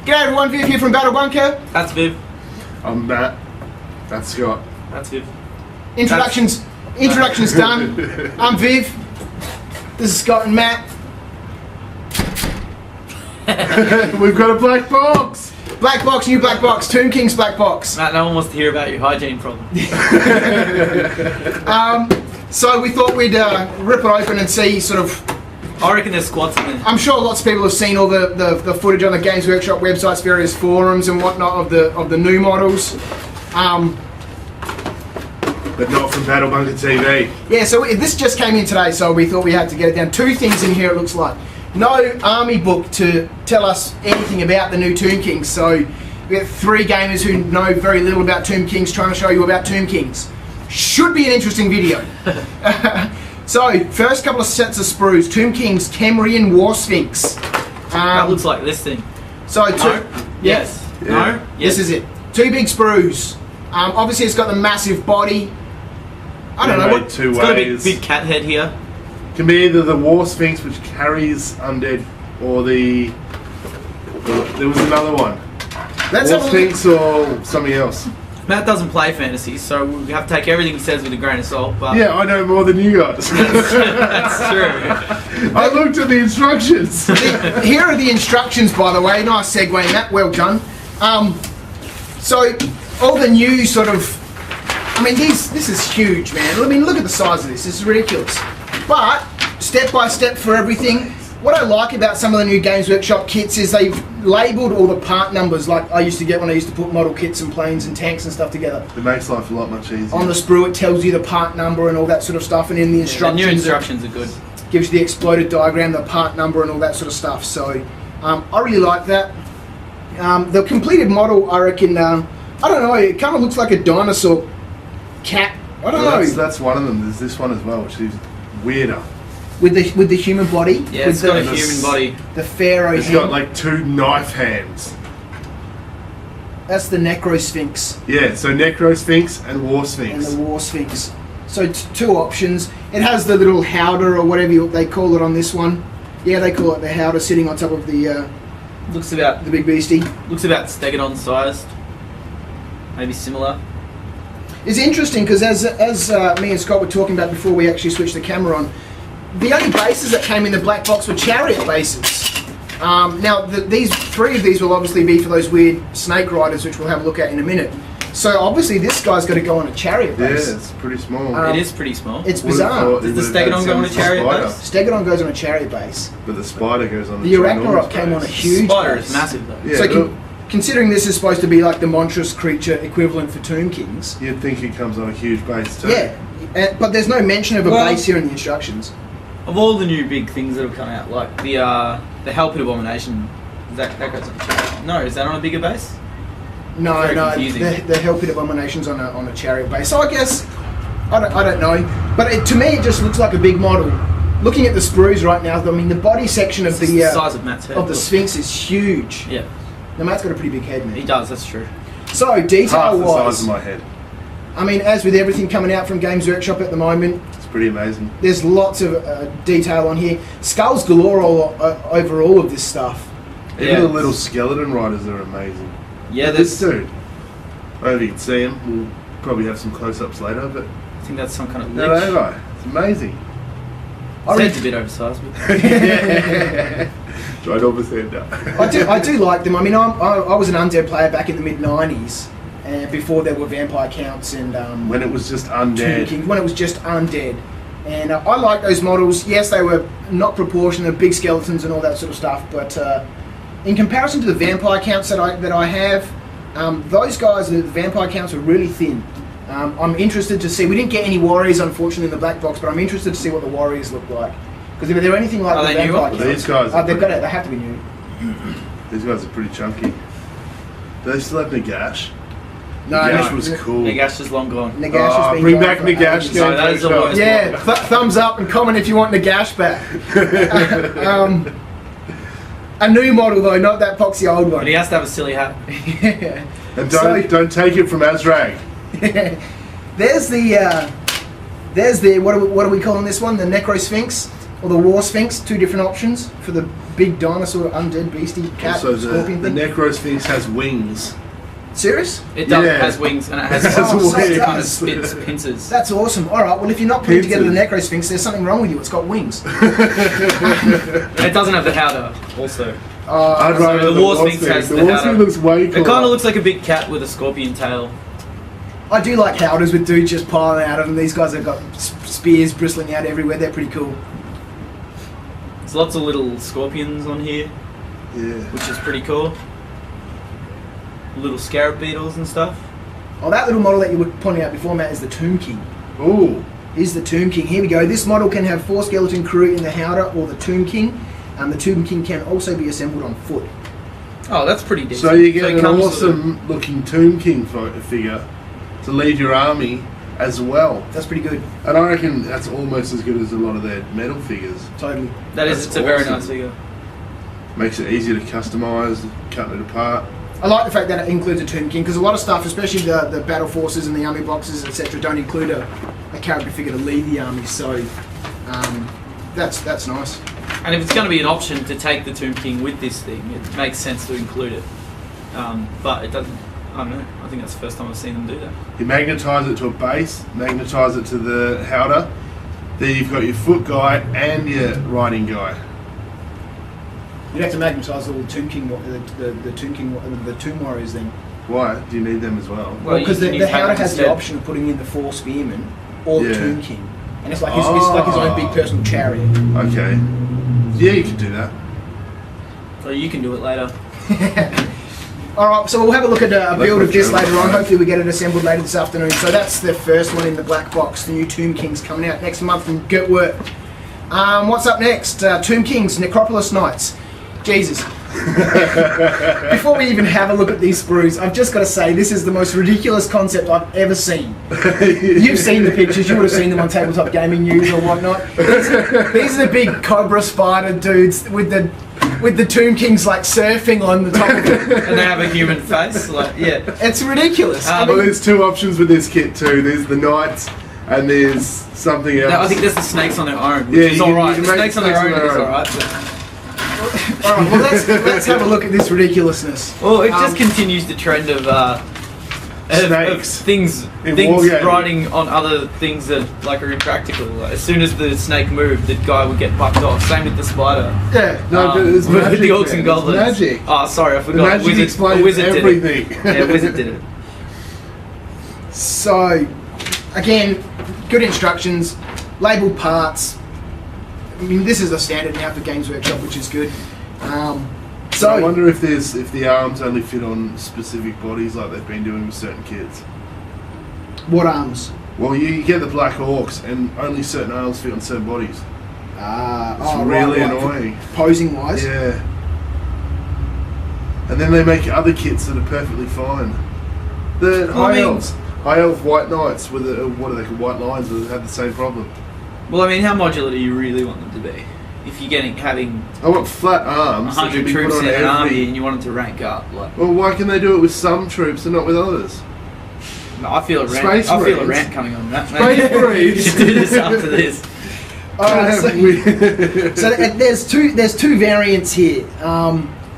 G'day everyone, Viv here from Battle Bunker. That's Viv. I'm Matt. That's Scott. That's Viv. Introductions done. I'm Viv. This is Scott and Matt. We've got a black box! Black box, new black box, Tomb King's black box. Matt, no one wants to hear about your hygiene problem. So we thought we'd rip it open and see sort of... I reckon there's squats in there. I'm sure lots of people have seen all the footage on the Games Workshop websites, various forums and whatnot of the new models. But not from Battle Bunker TV. Yeah, so this just came in today, so we thought we had to get it down. Two things in here, it looks like. No army book to tell us anything about the new Tomb Kings. So we have three gamers who know very little about Tomb Kings trying to show you about Tomb Kings. Should be an interesting video. So, first couple of sets of sprues. Tomb King's Kemrian War Sphinx. That looks like this thing. So, Yes. Yeah. No? Yes. This is it. Two big sprues. Obviously, it's got the massive body. I don't know what. Two It's got a ways. big cat head here. Can be either the War Sphinx, which carries undead, or there was another one. Let's War have a look. Sphinx or something else. Matt doesn't play fantasy, so we have to take everything he says with a grain of salt. But Yeah, I know more than you guys. that's true. I looked at the instructions. Here are the instructions, by the way. Nice segue, Matt. Well done. So, all the new sort of... I mean, this is huge, man. I mean, look at the size of this. This is ridiculous. But, step by step for everything. What I like about some of the new Games Workshop kits is they've labelled all the part numbers like I used to get when I used to put model kits and planes and tanks and stuff together. It makes life a lot much easier. On the sprue, it tells you the part number and all that sort of stuff, and in the The instructions, new instructions are good. it gives you the exploded diagram, the part number, and all that sort of stuff. So, I really like that. The completed model, I reckon, I don't know, it kind of looks like a dinosaur cat. I don't know. That's one of them. There's this one as well, which is weirder. With the human body. Yeah, with it's got a the- human body. the pharaoh. It's hand. got like two knife hands. That's the Necro Sphinx Yeah, so Necro Sphinx and War and Sphinx. the War Sphinx. So two options. It has the little howdah or whatever they call it on this one. Yeah, they call it the howdah sitting on top of the Looks about big beastie. Stegodon sized. Maybe similar. It's interesting because as me and Scott were talking about before we actually switched the camera on, the only bases that came in the black box were chariot bases. Now, these three of these will obviously be for those weird snake riders, which we'll have a look at in a minute. So obviously this guy's got to go on a chariot Yeah, base. it's pretty small. It is pretty small. It's Would've bizarre. thought Does it the would've had Stegodon go on a some chariot spider, base? Stegodon goes on a chariot base. But the spider goes on The the Arachnorok ginormous came on a base. huge Spider base. is massive though. Yeah, So look, considering this is supposed to be like the monstrous creature equivalent for Tomb Kings, you'd think it comes on a huge base too. yeah, but there's no mention of a Well- base here in the instructions. Of all the new big things that have come out, like the Hellpit Abomination, that goes on a chariot. No, is that on a bigger base? No, Very no, confusing. the Hellpit Abomination's on a chariot base. So I guess I don't know, but to me it just looks like a big model. Looking at the sprues right now, I mean the body section of It's the size of Matt's head. of the Sphinx is huge. Yeah, Now Matt's got a pretty big head, he man. does. That's true. So Half detail the size wise, of my head. I mean, as with everything coming out from Games Workshop at the moment, It's pretty amazing. there's lots of detail on here. Skulls galore over all of this stuff. Even Yeah. the little skeleton riders are amazing. Yeah, But this that's. dude, I don't know if you can see him. We'll probably have some close-ups later, but I think that's some kind of no, lich. it's amazing. His head's a bit oversized. But Right over there now. I do like them. I mean, I was an undead player back in the mid '90s, before there were vampire counts and When it was just Tomb undead. Kings, when it was just undead. And I like those models. Yes, they were not proportionate, big skeletons and all that sort of stuff. But in comparison to the vampire counts that I have, those guys, the vampire counts are really thin. I'm interested to see. We didn't get any warriors, unfortunately, in the black box, but I'm interested to see what the warriors look like. Because if they're anything like Are the they new vampire ones? counts, These guys are they've got pretty- it. They have to be new. These guys are pretty chunky. Do they still have Nagash? No, Nagash no, was cool. Nagash is long gone. Nagash has been bring gone back for Nagash. ages. No, that is the worst. Yeah, thumbs up and comment if you want Nagash back. A new model though, not that poxy old But one. he has to have a silly hat. And So- don't take it from Azrag. There's the what are we calling this one? The Necro Sphinx. or the War Sphinx, 2 different options for the big dinosaur, undead beastie, cat, Also, scorpion the thing. Necro Sphinx has wings. Serious? It does. Yeah. It has wings and it has That's some weird. kind of spits, pincers. That's awesome. All right. Well, if you're not putting together the Pincers. Necro Sphinx, there's something wrong with you. It's got wings. And it doesn't have the howdah, also. I'd rather the the War War Sphinx has The the War Sphinx outer- looks way cooler. It kind of looks like a big cat with a scorpion tail. I do like howders with dudes just piling out of them. These guys have got spears bristling out everywhere. They're pretty cool. There's lots of little scorpions on here, Yeah. which is pretty cool. Little scarab beetles and stuff. Oh, that little model that you were pointing out before, Matt, is the Tomb King. Ooh. Here's the Tomb King. Here we go. This model can have 4 skeleton crew in the howdah or the Tomb King. The Tomb King can also be assembled on foot. Oh, that's pretty decent. So you get it an comes with awesome looking Tomb King figure to lead your army as well. That's pretty good. And I reckon that's almost as good as a lot of their metal figures. Totally. That is, That's it's a very awesome. nice figure. Makes it easier to customise, cutting it apart. I like the fact that it includes a Tomb King because a lot of stuff, especially the battle forces and the army boxes, etc., don't include a character figure to lead the army. So that's nice. And if it's going to be an option to take the Tomb King with this thing, it makes sense to include it. But it doesn't. I don't know. I think that's the first time I've seen them do that. You magnetise it to a base, magnetise it to the howdah. Then you've got your foot guy and your riding guy. You'd have to magnetise all the Tomb King, the Tomb King, the Tomb Warriors then. Why? Do you need them as well? Well, Because you the can use howdah Hamlet has the instead. option of putting in the 4 spearmen or the Yeah. Tomb King, and it's like it's like his own big personal chariot. Okay. Yeah, you can do that. So you can do it later. All right, so we'll have a look at a build of this Let's later on. go. Hopefully, we get it assembled later this afternoon. So that's the first one in the black box. The new Tomb Kings coming out next month from Gertworth. What's up next? Tomb Kings, Necropolis Knights. Jesus. Before we even have a look at these sprues, I've just got to say this is the most ridiculous concept I've ever seen. You've seen the pictures. You would have seen them on Tabletop Gaming News or whatnot. These are the big cobra spider dudes with the Tomb Kings like surfing on the top of it. And they have a human face. Like, yeah. It's ridiculous. I Well, mean, there's 2 options with this kit too. There's the knights and there's something else. No, I think there's the snakes on their own, which Yeah, is you can- alright. you The can make snakes on their own snakes on is their own. alright. But... all right, well let's have a look at this ridiculousness. Well, it just continues the trend of Snakes. things In things wargaming. riding on other things that like are impractical. Like, as soon as the snake moved, the guy would get bucked off. Same with the spider. Yeah. No, but it's with magic, the orcs man. and goblins. It's magic. Oh, sorry, I The forgot. magic explains a wizard everything. did it. Yeah, wizard did it. So, again, good instructions, labelled parts. I mean, this is a standard now for Games Workshop, which is good. So I wonder if the arms only fit on specific bodies like they've been doing with certain kits. What arms? Well, you get the black orcs and only certain arms fit on certain bodies. It's really annoying. Posing wise. Yeah. And then they make other kits that are perfectly fine. The high elves white knights with what are they called, white lines that have the same problem. Well, I mean, how modular do you really want them to be? If you're having I want flat arms. that can 100 be troops put in on an army every- and you want them to rank up, like Well, why can they do it with some troops and not with others? I feel a rant. Space I feel a Marines. rant coming on that. Space Maybe we Marines. should do this after this. Alright, so there's two variants here.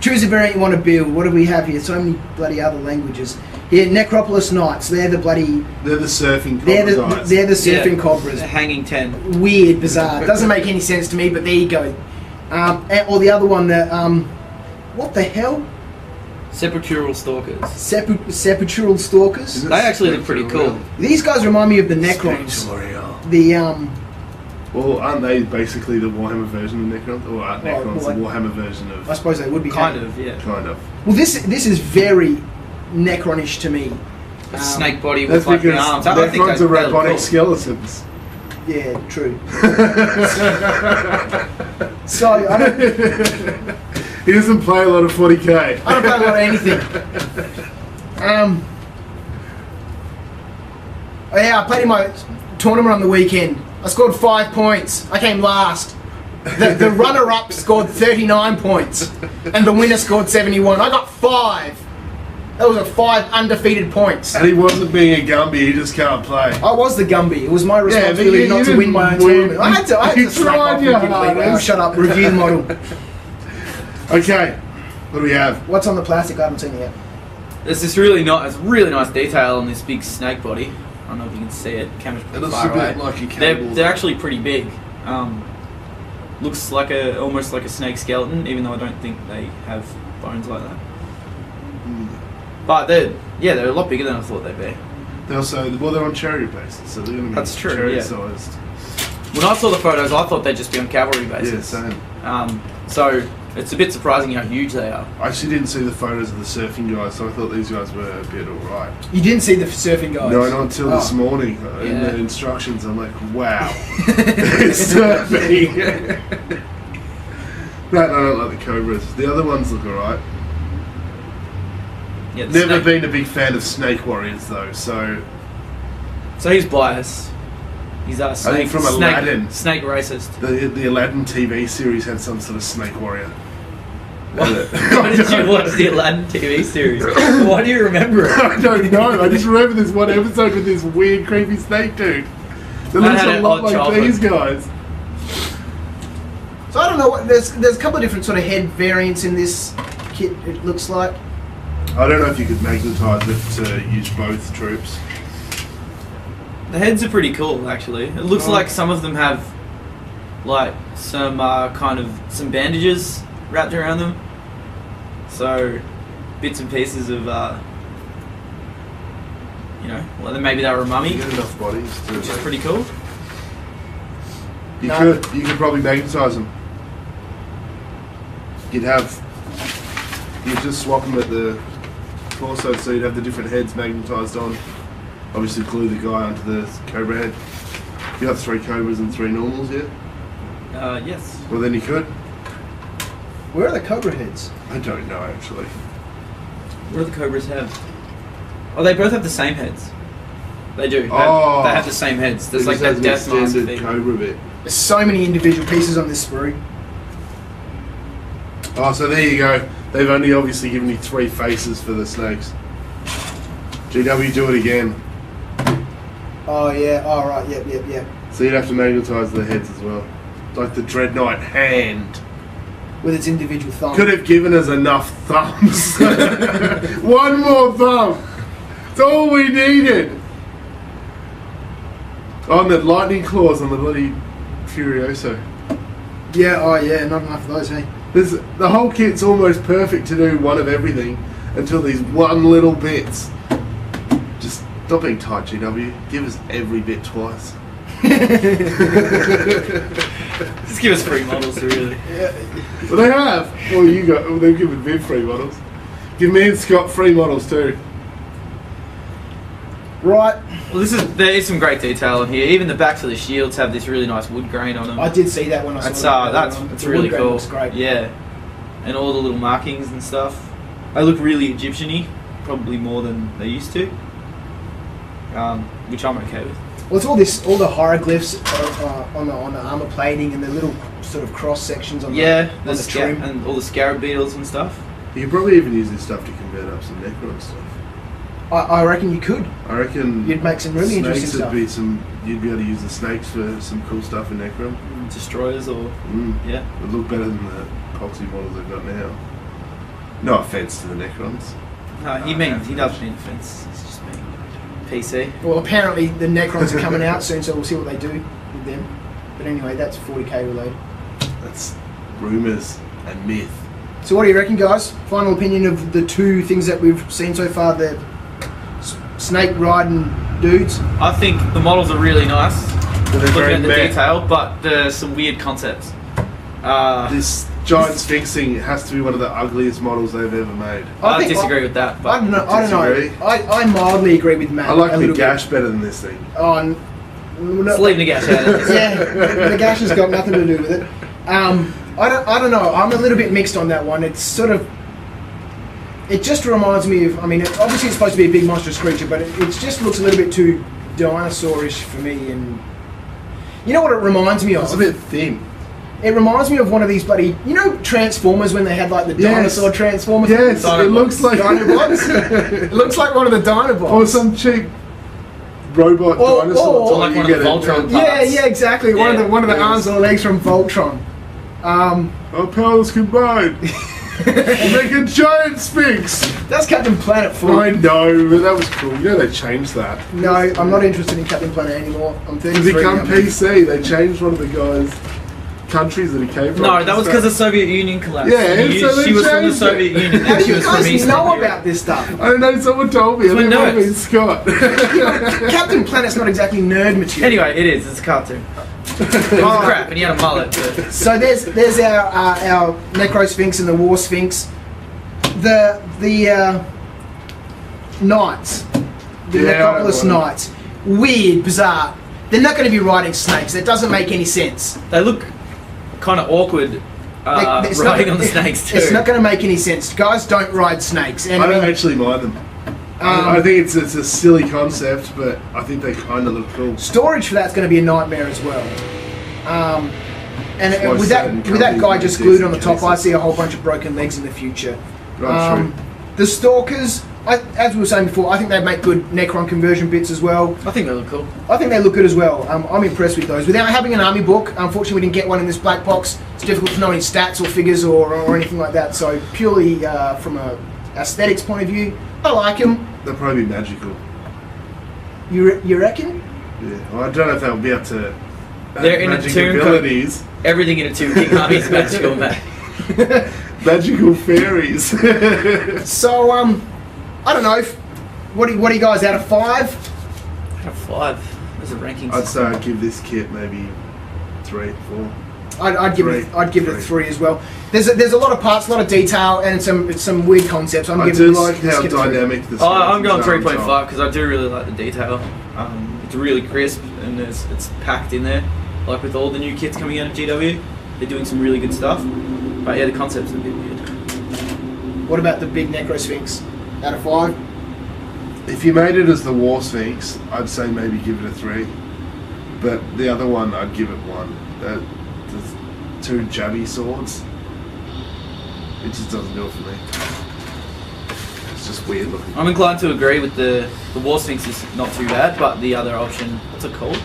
Choose a variant you want to build. What do we have here? So many bloody other languages. Here, Necropolis Knights. They're the surfing They're cobra guys. the surfing Yeah, cobras. the hanging 10. Weird, bizarre. Doesn't make any sense to me, but there you go. Or the other one, what the hell? Sepultural stalkers. Sepultural stalkers. Isn't They actually look pretty cool. These guys remind me of the Necrons. Well, aren't they basically the Warhammer version of Necrons? Or aren't Well, Necrons like- the Warhammer version of... I suppose they would be. Kind of, yeah. Kind of. Well, this is very Necronish to me. A snake body That's with like the because arms. I think Necrons they are look robotic cool. skeletons. Yeah, true. So I don't He doesn't play a lot of 40k. play a lot of anything. Yeah, I played in my tournament on the weekend. I scored 5 points. I came last. The runner-up scored 39 points, and the winner scored 71. I got 5. That was a 5 undefeated points. And he wasn't being a Gumby, he just can't play. I was the Gumby. It was my responsibility not to win my own tournament. I had to slack off and shut up, review the model. Okay, what do we have? What's on the plastic? I haven't seen it yet. There's this really nice detail on this big snake body. I don't know if you can see it. Camera's It pretty looks far a away. bit like a cable. They're actually pretty big. Looks like almost like a snake skeleton, even though I don't think they have bones like that. But they're a lot bigger than I thought they'd be. They're on cherry bases, so they're going to be That's true, cherry yeah. sized. When I saw the photos, I thought they'd just be on cavalry bases. Yeah, same. So it's a bit surprising how huge they are. I actually didn't see the photos of the surfing guys, so I thought these guys were a bit alright. You didn't see the surfing guys? No, not until this morning. In the instructions, I'm like, wow. It's surfing. No, I don't like the Cobras. The other ones look alright. Yeah, Never been a big fan of Snake Warriors though, so he's biased. He's a snake from Aladdin. Snake racist. the Aladdin TV series had some sort of Snake Warrior. Why did you watch the Aladdin TV series? Why do you remember it? I don't know. I just remember this one episode with this weird, creepy snake dude. That looks a lot like these guys. So I don't know what. There's a couple of different sort of head variants in this kit. It looks like. I don't know if you could magnetise it to use both troops. The heads are pretty cool, actually. It looks like some of them have, like, some some bandages wrapped around them. So, bits and pieces of, well, then maybe they were a mummy, You get enough bodies to which is pretty cool. You could probably magnetise them. You'd just swap them at the torso, so you'd have the different heads magnetised on. Obviously glue the guy onto the Cobra head. You have 3 Cobras and 3 normals, yeah? Yes. Well then you could. Where are the Cobra heads? I don't know actually. What do the Cobras have? Oh, they both have the same heads. They do. They have the same heads. There's like that death mask thing. Cobra bit. There's so many individual pieces on this sprue. Oh, so there you go. They've only obviously given you 3 faces for the snakes. GW, do it again. Oh yeah, oh right, yep. So you'd have to magnetise the heads as well. Like the Dreadnought hand. With its individual thumb. Could have given us enough thumbs. One more thumb. That's all we needed. Oh, and the lightning claws on the bloody Furioso. Yeah, oh yeah, not enough of those, hey? The whole kit's almost perfect to do one of everything until these one little bits. Just stop being tight, GW. Give us every bit twice. Just give us free models, really. Yeah. Well, they have. Well, they've given Viv free models. Give me and Scott free models too. Right. Well, there is some great detail in here. Even the backs of the shields have this really nice wood grain on them. I did see that when I saw That's the really wood grain cool. looks great. Yeah, and all the little markings and stuff. They look really Egyptian-y, probably more than they used to. Which I'm okay with. Well, it's all the hieroglyphs on the armor plating and the little sort of cross sections on the trim and all the scarab beetles and stuff. You could probably even use this stuff to convert up some Necron stuff. I reckon you could. I reckon you'd make some really interesting stuff. You'd be able to use the snakes for some cool stuff in Necron. Destroyers or yeah, it'd look better than the epoxy models they've got now. No offense to the Necrons. No, he does mean offense. It's just being PC. Well, apparently the Necrons are coming out soon, so we'll see what they do with them. But anyway, that's 40k related. That's rumours and myth. So what do you reckon, guys? Final opinion of the 2 things that we've seen so far, the snake riding dudes? I think the models are really nice. Looking at the meh. detail, but there's some weird concepts. This giant Sphinx thing has to be one of the ugliest models they've ever made. I disagree with that. But I don't know. I mildly agree with Matt. I like the gash better than this thing. Oh, no, let's leave the gash out of this. Yeah, the gash has got nothing to do with it. I don't know. I'm a little bit mixed on that one. It's sort of. It just reminds me of. I mean, obviously it's supposed to be a big monstrous creature, but it just looks a little bit too dinosaurish for me. And you know what it reminds me of? It's a bit thin. It reminds me of one of these bloody, you know, Transformers when they had like the dinosaur Transformers. Yes, it looks like Dinobots. It looks like one of the Dinobots. or some cheap robot dinosaur. or like one of the Voltron parts. Yeah, exactly. One of the arms or legs from Voltron. Our powers combined. Make a giant Sphinx. That's Captain Planet full. I know, but that was cool. You know they changed that. No, I'm not interested in Captain Planet anymore. I'm To 33. become I'm- PC, they changed one of the guys' countries that he came from. No, that was because the Soviet Union collapsed. Yeah, And so they she was from the changed it. Soviet Union. How and do she you was from guys Eastern know Europe. about this stuff? I don't know, someone told me. I We're think it might have been nerds. Scott. Captain Planet's not exactly nerd material. Anyway, it is. It's a cartoon. It was crap, and he had a mullet. But So there's our Necro Sphinx and the War Sphinx. The Knights, the Yeah, Necropolis I know. Knights. Weird, bizarre. They're not going to be riding snakes. That doesn't make any sense. they look kind of awkward It's riding not- on the snakes too. It's not going to make any sense. Guys don't ride snakes. And I I don't mean, actually mind them. I think it's a silly concept, but I think they kind of look cool. storage for that's going to be a nightmare as well. And That's why with certain that guy companies just do glued some on the top, I cases. see a whole bunch of broken legs in the future. Right, true. The Stalkers, as we were saying before, I think they make good Necron conversion bits as well. I think they look cool. I think they look good as well. I'm impressed with those. Without having an army book, unfortunately we didn't get one in this black box. It's difficult to know any stats or figures or anything like that. So purely from a aesthetics point of view, I like them. They'll probably be magical. You reckon? Yeah, well, I don't know if they'll be able to. They're in a magic tomb abilities. Everything in a Two King Army is magical, man. Magical fairies. So I don't know. What are you guys out of 5? Out of 5. There's a ranking I'd system. say I'd give this kit maybe 3, 4. I'd give it a 3. 3 as well. There's a lot of parts, a lot of detail, and some weird concepts. I do like how dynamic this. I'm going skeletons are on 3.5 top. because I do really like the detail. It's really crisp and it's packed in there. Like with all the new kits coming out of GW, they're doing some really good stuff. But yeah, the concept's a bit weird. What about the big Necro Sphinx? Out of 5? If you made it as the War Sphinx, I'd say maybe give it a 3. But the other one, I'd give it 1. There's 2 jabby swords. It just doesn't do it for me. It's just weird looking. I'm inclined to agree with the War Sphinx is not too bad, but the other option, what's it called?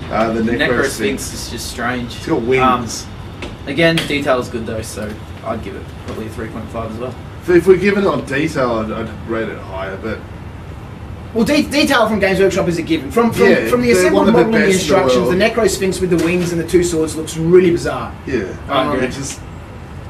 The Necro Necro Sphinx is just strange. It's got wings. Again, the detail is good though, so I'd give it probably a 3.5 as well. If we're given on detail, I'd rate it higher, but Well, detail from Games Workshop is a given. From the Yeah, they're assembled one of the model and the best in the instructions, the world. Necro Sphinx with the wings and the 2 swords looks really bizarre. yeah. I agree. It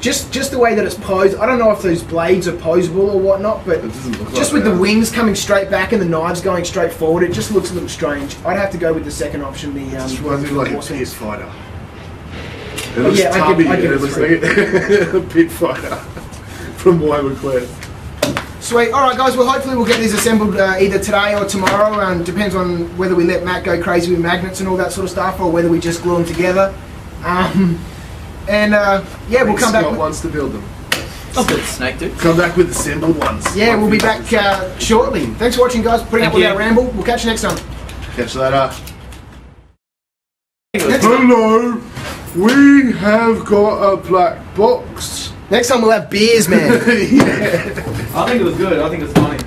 Just the way that it's posed. I don't know if those blades are posable or whatnot, but doesn't look just like with the that. wings coming straight back and the knives going straight forward, it just looks a little strange. I'd have to go with the second option, the It reminds me of like a War pit Sphinx. fighter. It looks yeah, I'd tubby, give and it it looks three. like a pit fighter from Warhammer Quest. Sweet. All right, guys. Well, hopefully we'll get these assembled either today or tomorrow. Depends on whether we let Matt go crazy with magnets and all that sort of stuff, or whether we just glue them together. Yeah, we'll come Scott back. wants to build them. I'll build a snake dude. Come back with assembled ones. Yeah, we'll be back shortly. Thanks for watching, guys. Putting up Thank with you. our ramble. We'll catch you next time. Catch you later. Next time, Hello, we have got a black box. next time we'll have beers, man. Yeah. I think it was good. I think it was funny.